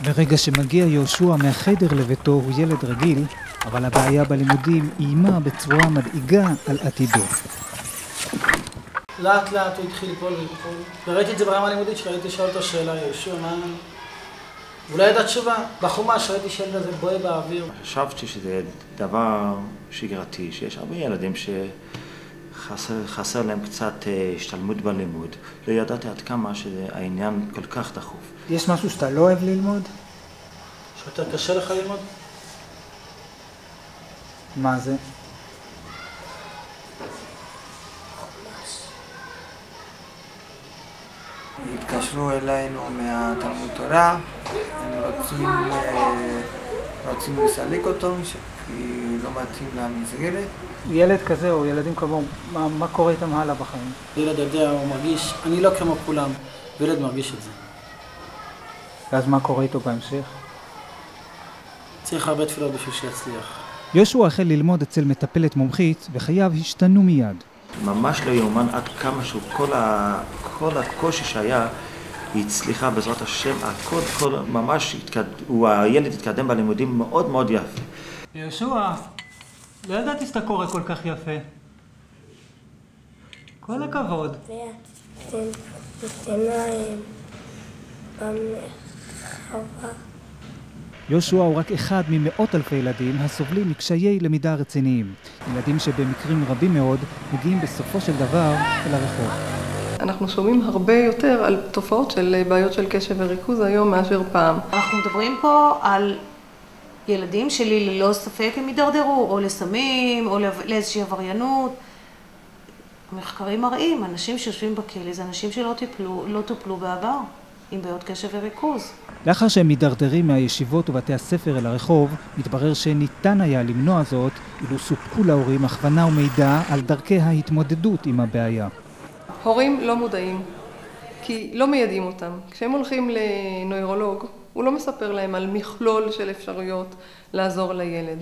ברגע שמגיע יהושע מהחדר לביתו הוא ילד רגיל, אבל הבעיה בלימודים איימה בצורה מדאיגה על עתידו. לאט לאט הוא התחיל ליפול, וראיתי את זה ברמה הלימודית שראיתי לשאול אותו שאלה, יהושע, מה... אולי ידע תשובה. בחומש ראיתי שילד הזה בוהה באוויר. חשבתי שזה דבר שגרתי, שיש הרבה ילדים שחסר להם קצת השתלמות בלימוד. לא ידעתי עד כמה שהעניין כל כך דחוף. יש משהו שאתה לא אוהב ללמוד? שיותר קשה לך ללמוד? מה זה? התקשרו אלינו מהתלמוד תורה, הם רוצים לסלק אותו, כי לא מתאים למסגרת. ילד כזה או ילדים כמוהו, מה קורה איתם הלאה בחיים? ילד יודע, הוא מרגיש, אני לא כמו כולם, וילד מרגיש את זה. ואז מה קורה איתו בהמשך? צריך הרבה תפילות בשביל שיצליח. יהושע החל ללמוד אצל מטפלת מומחית, וחייו השתנו מיד. ממש לא יאומן עד כמה שהוא כל הקושי שהיה, היא הצליחה בעזרת השם, הכל ממש הילד התקדם בלימודים מאוד מאוד יפה. יהושע, לא ידעתי שאתה קורא כל כך יפה. כל הכבוד. יהושע הוא רק אחד ממאות אלפי ילדים הסובלים מקשיי למידה רציניים. ילדים שבמקרים רבים מאוד מגיעים בסופו של דבר אל הרחוב. אנחנו שומעים הרבה יותר על תופעות של בעיות של קשב וריכוז היום מאשר פעם. אנחנו מדברים פה על ילדים שלי ללא ספק הם יידרדרו, או לסמים, או לאיזושהי עבריינות. המחקרים מראים, אנשים שיושבים בכלא זה אנשים שלא טופלו בעבר, עם בעיות קשב וריכוז. לאחר שהם מדרדרים מהישיבות ובתי הספר אל הרחוב, מתברר שניתן היה למנוע זאת, אילו סופקו להורים הכוונה ומידע על דרכי ההתמודדות עם הבעיה. הורים לא מודעים, כי לא מיידעים אותם. כשהם הולכים לנוירולוג, הוא לא מספר להם על מכלול של אפשרויות לעזור לילד.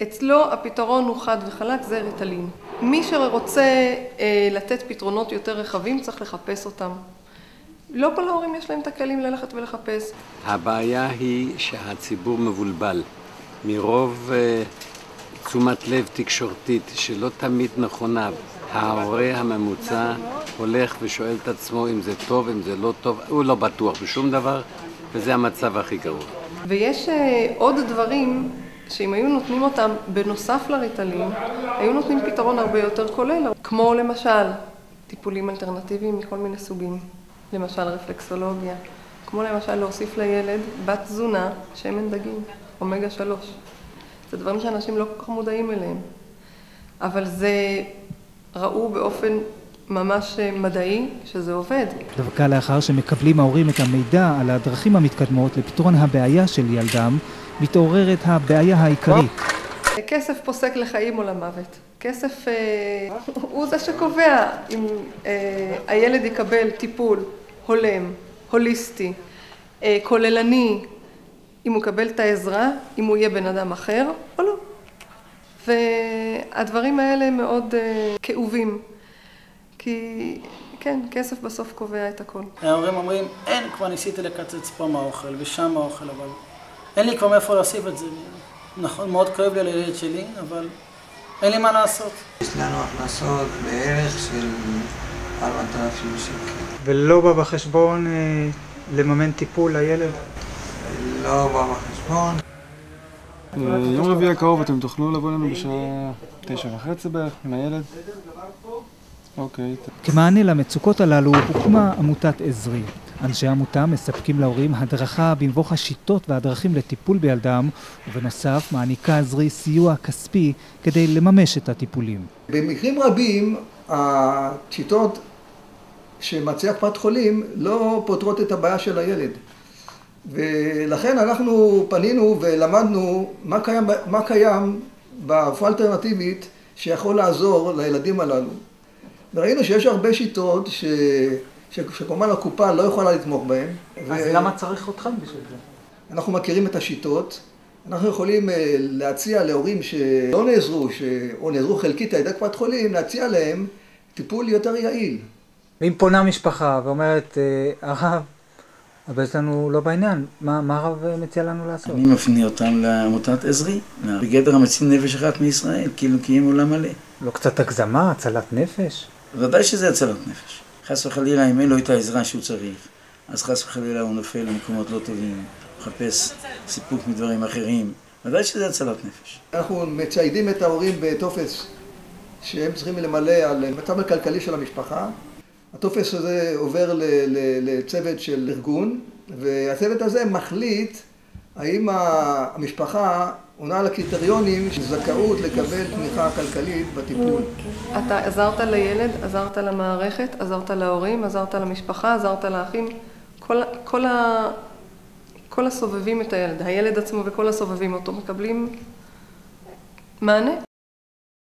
אצלו הפתרון הוא חד וחלק, זה ריטלין. מי שרוצה לתת פתרונות יותר רחבים צריך לחפש אותם. לא כל ההורים יש להם את הכלים ללכת ולחפש. הבעיה היא שהציבור מבולבל מרוב תשומת לב תקשורתית שלא תמיד נכונה. ההורה הממוצע הולך ושואל את עצמו אם זה טוב, אם זה לא טוב, הוא לא בטוח בשום דבר, וזה המצב הכי גרוע. ויש עוד דברים שאם היו נותנים אותם בנוסף לריטלין, היו נותנים פתרון הרבה יותר כולל, כמו למשל טיפולים אלטרנטיביים מכל מיני סוגים, למשל רפלקסולוגיה, כמו למשל להוסיף לילד בת תזונה, שמן דגים, אומגה 3. זה דברים שאנשים לא כל כך מודעים אליהם, אבל זה ראו באופן ממש מדעי שזה עובד. דווקא לאחר שמקבלים ההורים את המידע על הדרכים המתקדמות לפתרון הבעיה של ילדם, מתעוררת הבעיה העיקרית. כסף פוסק לחיים או למוות. כסף הוא זה שקובע אם הילד יקבל טיפול הולם, הוליסטי, כוללני, אם הוא יקבל את העזרה, אם הוא יהיה בן אדם אחר או לא. והדברים האלה מאוד כאובים, כי כן, כסף בסוף קובע את הכל. ההורים אומרים, אין, כבר ניסיתי לקצץ פה מהאוכל ושם מהאוכל, אבל אין לי כבר מאיפה להוסיף את זה. נכון, מאוד כואב לי על הילד שלי, אבל אין לי מה לעשות. יש לנו הכנסות בערך של 4,000 שקל. ולא בא בחשבון לממן טיפול לילד? לא בא בחשבון. יום רביעי הקרוב אתם תוכלו לבוא אלינו בשעה 9:30 בערך עם הילד? אוקיי. כמענה למצוקות הללו הוקמה עמותת עזרי. אנשי העמותה מספקים להורים הדרכה במבוך השיטות והדרכים לטיפול בילדם, ובנוסף מעניקה עזרי סיוע כספי כדי לממש את הטיפולים. במקרים רבים השיטות שמציעה קופת חולים לא פותרות את הבעיה של הילד. ולכן אנחנו פנינו ולמדנו מה קיים ברפואה אלטרנטיבית שיכול לעזור לילדים הללו. וראינו שיש הרבה שיטות שכמובן הקופה לא יכולה לתמוך בהן. אז למה צריך אתכם בשביל זה? אנחנו מכירים את השיטות. אנחנו יכולים להציע להורים שלא נעזרו, או נעזרו חלקית על ידי קופת חולים, להציע להם טיפול יותר יעיל. ואם פונה משפחה ואומרת, הרב, אבל יש לנו לא בעניין, מה הרב מציע לנו לעשות? אני מפנה אותם לעמותת עזרי, בגדר המציל נפש אחת מישראל, כאילו קיים עולם מלא. לא קצת הגזמה, הצלת נפש? ודאי שזה הצלת נפש. חס וחלילה, אם אין לו את העזרה שהוא צריך, אז חס וחלילה הוא נופל למקומות לא טובים, מחפש סיפוק מדברים אחרים. ודאי שזה הצלת נפש. אנחנו מציידים את ההורים בטופס שהם צריכים למלא על המצב הכלכלי של המשפחה. הטופס הזה עובר לצוות של ארגון, והצוות הזה מחליט האם המשפחה עונה לקריטריונים של זכאות לקבל תמיכה כלכלית בטיפול. אתה עזרת לילד, עזרת למערכת, עזרת להורים, עזרת למשפחה, עזרת לאחים. כל הסובבים את הילד, הילד עצמו וכל הסובבים אותו מקבלים מענה.